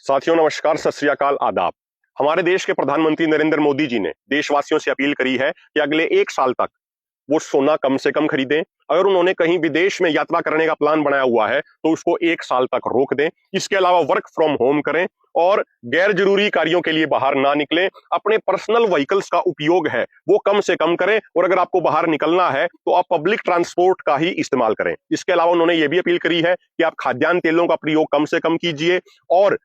साथियों नमस्कार, सत श्री अकाल, आदाब। हमारे देश के प्रधानमंत्री नरेंद्र मोदी जी ने देशवासियों से अपील करी है कि अगले 1 साल तक वो सोना कम से कम खरीदें। अगर उन्होंने कहीं विदेश में यात्रा करने का प्लान बनाया हुआ है तो उसको 1 साल तक रोक दें। इसके अलावा वर्क फ्रॉम होम करें और गैर जरूरी कार्यों के लिए बाहर ना निकलें। अपने पर्सनल व्हीकल्स का उपयोग है वो कम से कम करें और अगर आपको बाहर निकलना है तो आप पब्लिक ट्रांसपोर्ट का ही इस्तेमाल करें। इसके अलावा उन्होंने ये भी अपील करी है कि आप खाद्यान्न तेलों का प्रयोग कम से कम कीजिए और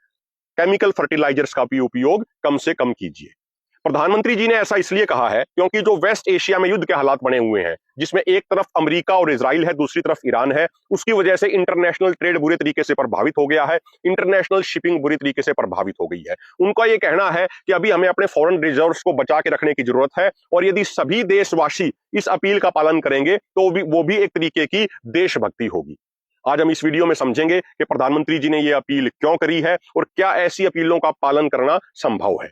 केमिकल फर्टिलाइजर्स का भी उपयोग कम से कम कीजिए। प्रधानमंत्री जी ने ऐसा इसलिए कहा है क्योंकि जो वेस्ट एशिया में युद्ध के हालात बने हुए हैं, जिसमें एक तरफ अमेरिका और इजराइल है, दूसरी तरफ ईरान है, उसकी वजह से इंटरनेशनल ट्रेड बुरे तरीके से प्रभावित हो गया है, इंटरनेशनल शिपिंग बुरी तरीके से प्रभावित हो गई है। उनका यह कहना है कि अभी हमें अपने फॉरेन रिजर्व्स को बचा के रखने की जरूरत है और यदि सभी देशवासी इस अपील का पालन करेंगे तो वो भी एक तरीके की देशभक्ति होगी। आज हम इस वीडियो में समझेंगे कि प्रधानमंत्री जी ने यह अपील क्यों करी है और क्या ऐसी अपीलों का पालन करना संभव है।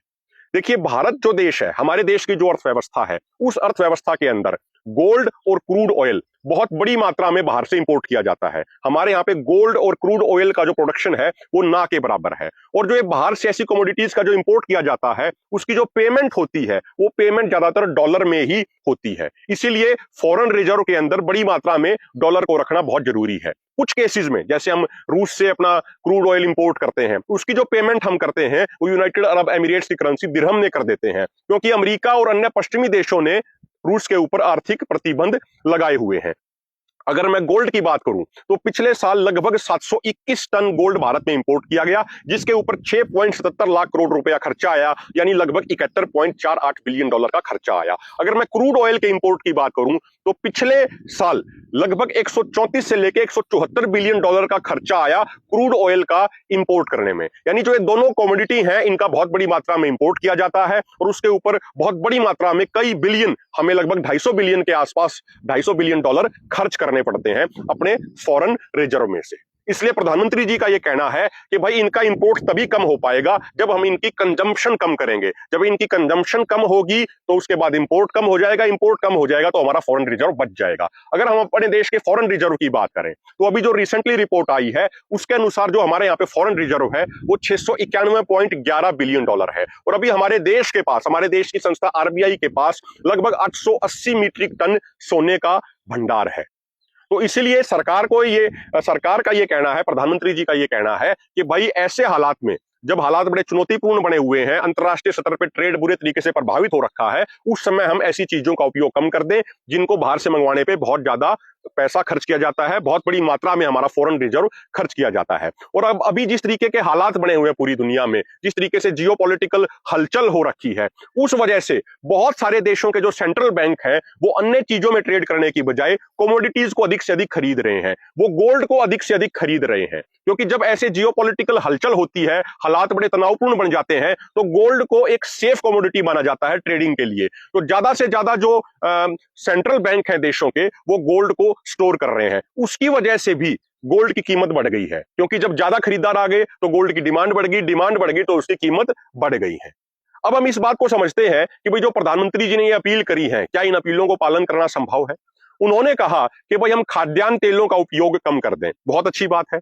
देखिए, भारत जो देश है, हमारे देश की जो अर्थव्यवस्था है, उस अर्थव्यवस्था के अंदर गोल्ड और क्रूड ऑयल बहुत बड़ी मात्रा में बाहर से इंपोर्ट किया जाता है। हमारे यहाँ पे गोल्ड और क्रूड ऑयल का जो प्रोडक्शन है वो ना के बराबर है और जो ये बाहर से ऐसी कमोडिटीज का जो इंपोर्ट किया जाता है उसकी जो पेमेंट होती है वो पेमेंट ज्यादातर डॉलर में ही होती है। इसीलिए फॉरेन रिजर्व के अंदर बड़ी मात्रा में डॉलर को रखना बहुत जरूरी है। कुछ केसेस में जैसे हम रूस से अपना क्रूड ऑयल इंपोर्ट करते हैं, उसकी जो पेमेंट हम करते हैं वो यूनाइटेड अरब एमिरेट्स की करेंसी दिरहम में कर देते हैं क्योंकि अमेरिका और अन्य पश्चिमी देशों ने रूस के ऊपर आर्थिक प्रतिबंध लगाए हुए हैं। अगर मैं गोल्ड की बात करूं तो पिछले साल लगभग 721 टन गोल्ड भारत में इंपोर्ट किया गया, जिसके ऊपर 6.77 लाख करोड़ रुपया खर्चा आया, यानी लगभग 71.48 बिलियन डॉलर का खर्चा आया। अगर मैं क्रूड ऑयल के इंपोर्ट की बात करूं तो पिछले साल लगभग 134 से लेकर 174 बिलियन डॉलर का खर्चा आया क्रूड ऑयल का इंपोर्ट करने में। यानी जो ये दोनों कमोडिटी हैं इनका बहुत बड़ी मात्रा में इंपोर्ट किया जाता है और उसके ऊपर बहुत बड़ी मात्रा में कई बिलियन, हमें लगभग 250 बिलियन के आसपास 250 बिलियन डॉलर खर्च करने पड़ते हैं अपने फॉरेन रिजर्व में से। इसलिए प्रधानमंत्री जी का यह कहना है कि भाई इनका इंपोर्ट तभी कम हो पाएगा जब हम इनकी कंजम्पशन कम करेंगे। जब इनकी कंजम्पशन कम होगी तो उसके बाद इंपोर्ट कम हो जाएगा, इंपोर्ट कम हो जाएगा तो हमारा फॉरेन रिजर्व बच जाएगा। अगर हम अपने देश के फॉरेन रिजर्व की बात करें तो अभी जो रिसेंटली रिपोर्ट आई है उसके अनुसार जो हमारे यहाँ पे फॉरेन रिजर्व है वो 691.11 बिलियन डॉलर है और अभी हमारे देश के पास, हमारे देश की संस्था आरबीआई के पास लगभग 880 मीट्रिक टन सोने का भंडार है। तो इसीलिए सरकार का ये कहना है, प्रधानमंत्री जी का ये कहना है कि भाई ऐसे हालात में जब हालात बड़े चुनौतीपूर्ण बने हुए हैं, अंतरराष्ट्रीय स्तर पर ट्रेड बुरे तरीके से प्रभावित हो रखा है, उस समय हम ऐसी चीजों का उपयोग कम कर दें जिनको बाहर से मंगवाने पे बहुत ज्यादा पैसा खर्च किया जाता है, बहुत बड़ी मात्रा में हमारा फॉरेन रिजर्व खर्च किया जाता है। और अब अभी जिस तरीके के हालात बने हुए हैं पूरी दुनिया में, जिस तरीके से जियोपॉलिटिकल हलचल हो रखी है, उस वजह से बहुत सारे देशों के जो सेंट्रल बैंक है वो अन्य चीजों में ट्रेड करने की बजाय कमोडिटीज को अधिक से अधिक खरीद रहे हैं, वो गोल्ड को अधिक से अधिक खरीद रहे हैं। क्योंकि जब ऐसे जियोपॉलिटिकल हलचल होती है, हालात बड़े तनावपूर्ण बन जाते हैं, तो गोल्ड को एक सेफ कमोडिटी माना जाता है ट्रेडिंग के लिए। तो ज्यादा से ज्यादा जो सेंट्रल बैंक है देशों के वो गोल्ड को स्टोर कर रहे हैं। उसकी वजह से भी गोल्ड की कीमत बढ़ गई है क्योंकि जब ज्यादा खरीदार आ गए तो गोल्ड की डिमांड बढ़ गई, डिमांड बढ़ गई तो उसकी कीमत बढ़ गई है। अब हम इस बात को समझते हैं कि भाई जो प्रधानमंत्री जी ने ये अपील करी है, क्या इन अपीलों को पालन करना संभव है। उन्होंने कहा कि भाई हम खाद्यान्न तेलों का उपयोग कम कर दें, बहुत अच्छी बात है।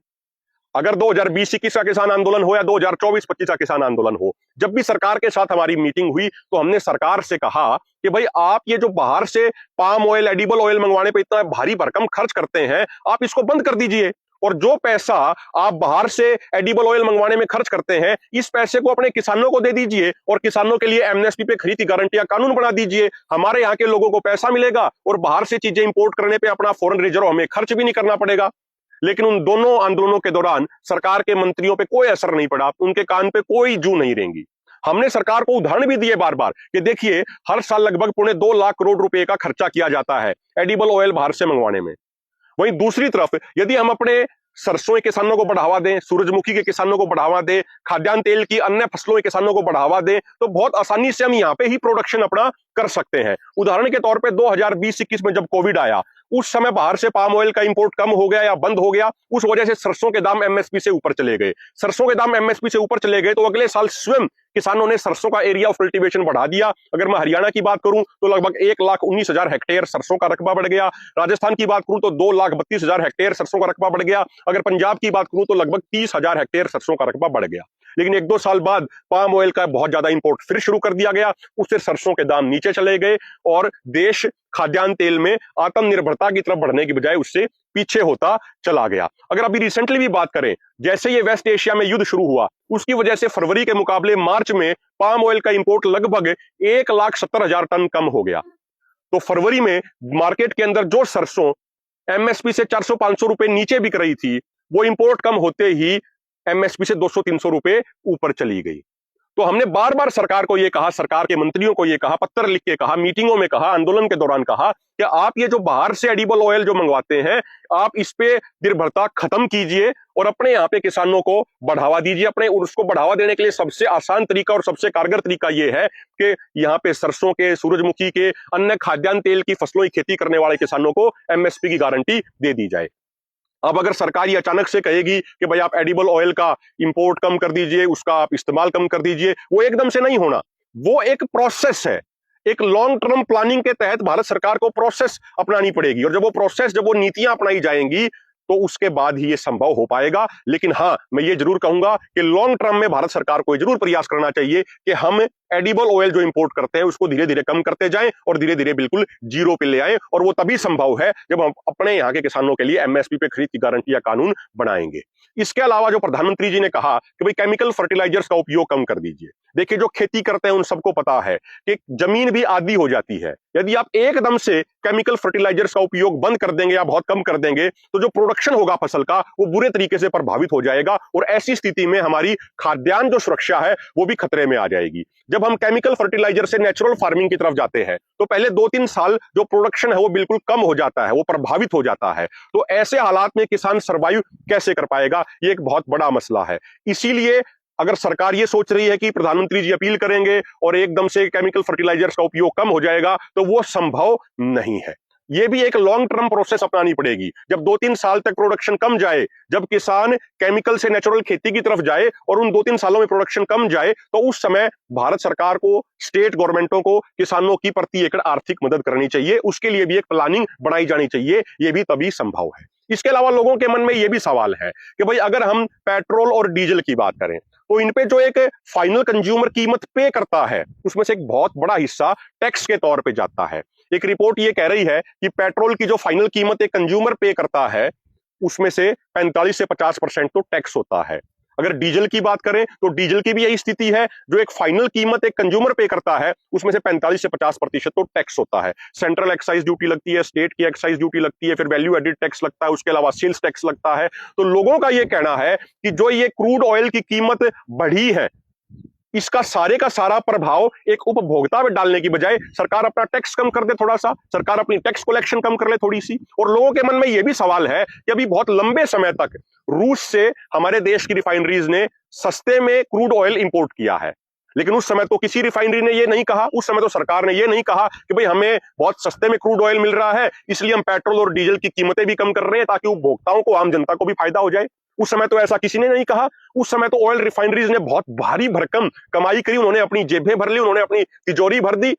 अगर 2020-21 का किसान आंदोलन हो या 2024-25 का किसान आंदोलन हो, जब भी सरकार के साथ हमारी मीटिंग हुई तो हमने सरकार से कहा कि भाई आप ये जो बाहर से पाम ऑयल, एडिबल ऑयल मंगवाने पे इतना भारी भरकम खर्च करते हैं, आप इसको बंद कर दीजिए और जो पैसा आप बाहर से एडिबल ऑयल मंगवाने में खर्च करते हैं, इस पैसे को अपने किसानों को दे दीजिए और किसानों के लिए एमएसपी पे खरीद की गारंटी का कानून बना दीजिए। हमारे यहाँ के लोगों को पैसा मिलेगा और बाहर से चीजें इंपोर्ट करने पे अपना फॉरेन रिजर्व हमें खर्च भी नहीं करना पड़ेगा। लेकिन उन दोनों आंदोलनों के दौरान सरकार के मंत्रियों पे कोई असर नहीं पड़ा, उनके कान पे कोई जू नहीं रेंगी। हमने सरकार को उदाहरण भी दिए बार बार कि देखिए हर साल लगभग 2.25 लाख करोड़ रुपए का खर्चा किया जाता है एडिबल ऑयल बाहर से मंगवाने में। वहीं दूसरी तरफ यदि हम अपने सरसों के किसानों को बढ़ावा दें, सूरजमुखी के किसानों को बढ़ावा दें, खाद्यान्न तेल की अन्य फसलों के किसानों को बढ़ावा दें, तो बहुत आसानी से हम यहाँ पे ही प्रोडक्शन अपना कर सकते हैं। उदाहरण के तौर पे 2020-21 में जब कोविड आया, उस समय बाहर से पाम ऑयल का इंपोर्ट कम हो गया या बंद हो गया, उस वजह से सरसों के दाम एमएसपी से ऊपर चले गए। सरसों के दाम एमएसपी से ऊपर चले गए तो अगले साल स्वयं किसानों ने सरसों का एरिया ऑफ कल्टीवेशन बढ़ा दिया। अगर मैं हरियाणा की बात करूं तो लगभग 1,19,000 हेक्टेयर सरसों का रकबा बढ़ गया। राजस्थान की बात करूं तो 2,32,000 हेक्टेयर सरसों का रकबा बढ़ गया। अगर पंजाब की बात करूं तो लगभग 30,000 हेक्टेयर सरसों का रकबा बढ़ गया। लेकिन 1-2 साल बाद पाम ऑयल का बहुत ज्यादा इंपोर्ट फिर शुरू कर दिया गया, उससे सरसों के दाम नीचे चले गए और देश खाद्यान्न तेल में आत्मनिर्भरता की तरफ बढ़ने की बजाय उससे पीछे होता चला गया। अगर अभी रिसेंटली भी बात करें, जैसे ये वेस्ट एशिया में युद्ध शुरू हुआ, उसकी वजह से फरवरी के मुकाबले मार्च में पाम ऑयल का इंपोर्ट लगभग 1,70,000 टन कम हो गया। तो फरवरी में मार्केट के अंदर जो सरसों एमएसपी से 400-500 रुपए नीचे बिक रही थी, वो इंपोर्ट कम होते ही एमएसपी से 200-300 रुपए ऊपर चली गई। तो हमने बार बार सरकार को यह कहा, सरकार के मंत्रियों को यह कहा, पत्र लिख के कहा, मीटिंगों में कहा, आंदोलन के दौरान कहा कि आप ये जो बाहर से एडिबल ऑयल जो मंगवाते हैं, आप इस पे निर्भरता खत्म कीजिए और अपने यहाँ पे किसानों को बढ़ावा दीजिए। अपने उसको बढ़ावा देने के लिए सबसे आसान तरीका और सबसे कारगर तरीका यह है कि यहाँ पे सरसों के, सूरजमुखी के, अन्य खाद्यान्न तेल की फसलों की खेती करने वाले किसानों को एमएसपी की गारंटी दे दी जाए। अब अगर सरकार ये अचानक से कहेगी कि भाई आप एडिबल ऑयल का इंपोर्ट कम कर दीजिए, उसका आप इस्तेमाल कम कर दीजिए, वो एकदम से नहीं होना। वो एक प्रोसेस है, एक लॉन्ग टर्म प्लानिंग के तहत भारत सरकार को प्रोसेस अपनानी पड़ेगी और जब वो नीतियां अपनाई जाएंगी तो उसके बाद ही ये संभव हो पाएगा। लेकिन हाँ, मैं ये जरूर कहूंगा कि लॉन्ग टर्म में भारत सरकार को जरूर प्रयास करना चाहिए कि हम एडिबल ऑयल जो इंपोर्ट करते हैं उसको धीरे धीरे कम करते जाएं और धीरे धीरे बिल्कुल जीरो पे ले आएं। और वो तभी संभव है जब हम अपने यहाँ के किसानों के लिए एमएसपी पे खरीद की गारंटी या कानून बनाएंगे। इसके अलावा जो प्रधानमंत्री जी ने कहा कि भाई केमिकल फर्टिलाइजर्स का उपयोग कम कर दीजिए। देखिए, जो खेती करते हैं उन सबको पता है कि जमीन भी आदी हो जाती है। यदि आप एकदम से केमिकल फर्टिलाइजर्स का उपयोग बंद कर देंगे या बहुत कम कर देंगे तो जो प्रोडक्शन होगा फसल का वो बुरे तरीके से प्रभावित हो जाएगा और ऐसी स्थिति में हमारी खाद्यान्न जो सुरक्षा है वो भी खतरे में आ जाएगी। जब हम केमिकल फर्टिलाइजर से नेचुरल फार्मिंग की तरफ जाते हैं तो पहले 2-3 साल जो प्रोडक्शन है वो बिल्कुल कम हो जाता है, वो प्रभावित हो जाता है। तो ऐसे हालात में किसान सर्वाइव कैसे कर पाएगा, ये एक बहुत बड़ा मसला है। इसीलिए अगर सरकार ये सोच रही है कि प्रधानमंत्री जी अपील करेंगे और एकदम से केमिकल फर्टिलाइजर्स का उपयोग कम हो जाएगा, तो वो संभव नहीं है। ये भी एक लॉन्ग टर्म प्रोसेस अपनानी पड़ेगी। जब 2-3 साल तक प्रोडक्शन कम जाए, जब किसान केमिकल से नेचुरल खेती की तरफ जाए और उन 2-3 सालों में प्रोडक्शन कम जाए, तो उस समय भारत सरकार को, स्टेट गवर्नमेंटों को किसानों की प्रति एकड़ आर्थिक मदद करनी चाहिए। उसके लिए भी एक प्लानिंग बनाई जानी चाहिए। ये भी तभी संभव है। इसके अलावा लोगों के मन में यह भी सवाल है कि भाई अगर हम पेट्रोल और डीजल की बात करें तो इन पे जो एक फाइनल कंज्यूमर कीमत पे करता है उसमें से एक बहुत बड़ा हिस्सा टैक्स के तौर पे जाता है। एक रिपोर्ट ये कह रही है कि पेट्रोल की जो फाइनल कीमत एक कंज्यूमर पे करता है उसमें से 45 से 50% तो टैक्स होता है। अगर डीजल की बात करें तो डीजल की भी यही स्थिति है, जो एक फाइनल कीमत एक कंज्यूमर पे करता है उसमें से 45 से 50% तो टैक्स होता है। सेंट्रल एक्साइज ड्यूटी लगती है, स्टेट की एक्साइज ड्यूटी लगती है, फिर वैल्यू एडिड टैक्स लगता है, उसके अलावा सेल्स टैक्स लगता है। तो लोगों का ये कहना है कि जो ये क्रूड ऑयल की कीमत बढ़ी है इसका सारे का सारा प्रभाव एक उपभोक्ता पे डालने की बजाय सरकार अपना टैक्स कम कर दे, थोड़ा सा सरकार अपनी टैक्स कलेक्शन कम कर ले थोड़ी सी। और लोगों के मन में यह भी सवाल है कि अभी बहुत लंबे समय तक रूस से हमारे देश की रिफाइनरीज ने सस्ते में क्रूड ऑयल इंपोर्ट किया है, लेकिन उस समय तो किसी रिफाइनरी ने यह नहीं कहा, उस समय तो सरकार ने यह नहीं कहा कि भाई हमें बहुत सस्ते में क्रूड ऑयल मिल रहा है इसलिए हम पेट्रोल और डीजल की कीमतें भी कम कर रहे हैं ताकि उपभोक्ताओं को, आम जनता को भी फायदा हो जाए। उस समय तो ऐसा किसी ने नहीं कहा। उस समय तो ऑयल रिफाइनरीज ने बहुत भारी भरकम कमाई करी, उन्होंने अपनी जेबें भर ली, उन्होंने अपनी तिजोरी भर दी।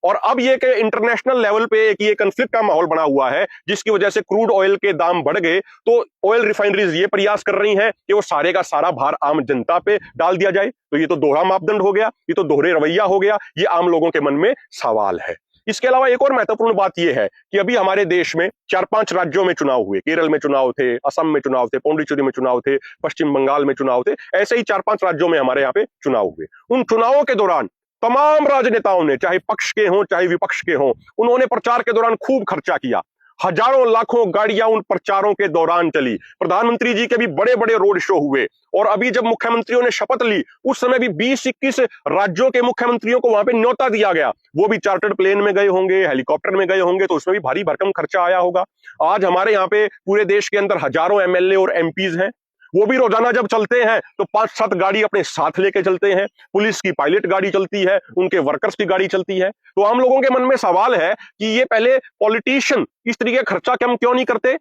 और अब ये कि इंटरनेशनल लेवल पे एक ये कन्फ्लिक्ट का माहौल बना हुआ है जिसकी वजह से क्रूड ऑयल के दाम बढ़ गए, तो ऑयल रिफाइनरीज ये प्रयास कर रही हैं कि वो सारे का सारा भार आम जनता पे डाल दिया जाए। तो ये तो दोहरा मापदंड हो गया, ये तो दोहरे रवैया हो गया, ये आम लोगों के मन में सवाल है। इसके अलावा एक और महत्वपूर्ण बात यह है कि अभी हमारे देश में 4-5 राज्यों में चुनाव हुए। केरल में चुनाव थे, असम में चुनाव थे, पौंडीचेरी में चुनाव थे, पश्चिम बंगाल में चुनाव थे, ऐसे ही 4-5 राज्यों में हमारे यहाँ पे चुनाव हुए। उन चुनावों के दौरान तमाम राजनेताओं ने, चाहे पक्ष के हों चाहे विपक्ष के हों, उन्होंने प्रचार के दौरान खूब खर्चा किया। हजारों लाखों गाड़ियां उन प्रचारों के दौरान चली। प्रधानमंत्री जी के भी बड़े बड़े रोड शो हुए। और अभी जब मुख्यमंत्रियों ने शपथ ली उस समय भी 20-21 राज्यों के मुख्यमंत्रियों को वहां पे न्योता दिया गया। वो भी चार्टर्ड प्लेन में गए होंगे, हेलीकॉप्टर में गए होंगे, तो उसमें भी भारी भरकम खर्चा आया होगा। आज हमारे यहाँ पे पूरे देश के अंदर हजारों एमएलए और एमपीज हैं, वो भी रोजाना जब चलते हैं तो 5-7 गाड़ी अपने साथ लेके चलते हैं। पुलिस की पायलट गाड़ी चलती है, उनके वर्कर्स की गाड़ी चलती है। तो आम लोगों के मन में सवाल है कि ये पहले पॉलिटिशियन इस तरीके का खर्चा क्यों नहीं करते?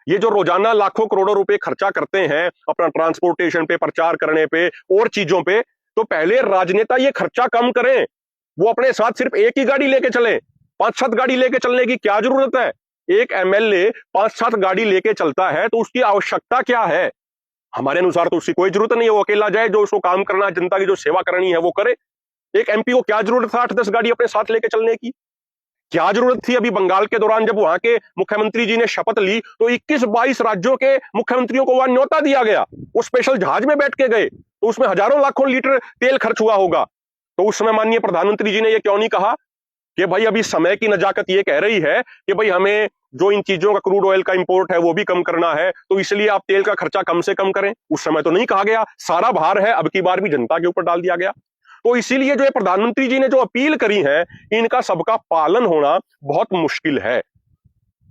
ये जो रोजाना लाखों करोड़ों रुपए खर्चा करते हैं अपना ट्रांसपोर्टेशन पे, प्रचार करने पे और चीजों पे, तो पहले राजनेता ये खर्चा कम करें। वो अपने साथ सिर्फ एक ही गाड़ी लेके चले, 5-7 गाड़ी लेके चलने की क्या जरूरत है? एक एमएलए 5-7 गाड़ी लेके चलता है तो उसकी आवश्यकता क्या है? हमारे अनुसार तो उसकी कोई जरूरत नहीं है, वो अकेला जाए, जो उसको काम करना है, जनता की जो सेवा करनी है वो करे। एक एमपी को क्या जरूरत था 8-10 गाड़ी अपने साथ लेके चलने की? क्या जरूरत थी? अभी बंगाल के दौरान जब वहां के मुख्यमंत्री जी ने शपथ ली तो 21-22 राज्यों के मुख्यमंत्रियों को वहां न्योता दिया गया, वो स्पेशल जहाज में बैठ के गए, तो उसमें हजारों लाखों लीटर तेल खर्च हुआ होगा। तो उस समय माननीय प्रधानमंत्री जी ने यह क्यों नहीं कहा कि भाई अभी समय की नजाकत ये कह रही है कि भाई हमें जो इन चीजों का क्रूड ऑयल का इंपोर्ट है वो भी कम करना है, तो इसलिए आप तेल का खर्चा कम से कम करें। उस समय तो नहीं कहा गया, सारा भार है अब की बार भी जनता के ऊपर डाल दिया गया। तो इसीलिए जो है प्रधानमंत्री जी ने जो अपील करी है, इनका सबका पालन होना बहुत मुश्किल है।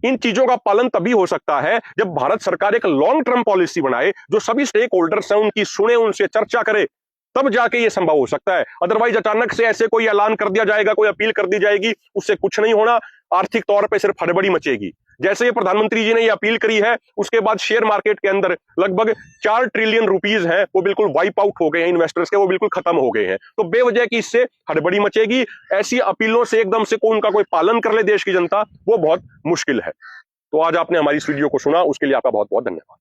इन चीजों का पालन तभी हो सकता है जब भारत सरकार एक लॉन्ग टर्म पॉलिसी बनाए, जो सभी स्टेक होल्डर्स हैं उनकी सुने, उनसे चर्चा करे, तब जाके ये संभव हो सकता है। अदरवाइज अचानक से ऐसे कोई ऐलान कर दिया जाएगा, कोई अपील कर दी जाएगी, उससे कुछ नहीं होना, आर्थिक तौर पे सिर्फ हड़बड़ी मचेगी। जैसे ये प्रधानमंत्री जी ने ये अपील करी है, उसके बाद शेयर मार्केट के अंदर लगभग 4 ट्रिलियन रुपीस हैं, वो बिल्कुल वाइप आउट हो गए हैं इन्वेस्टर्स के, वो बिल्कुल खत्म हो गए हैं। तो बेवजह की इससे हड़बड़ी मचेगी। ऐसी अपीलों से एकदम से उनका कोई पालन कर ले देश की जनता, वो बहुत मुश्किल है। तो आज आपने हमारी इस वीडियो को सुना, उसके लिए आपका बहुत बहुत धन्यवाद।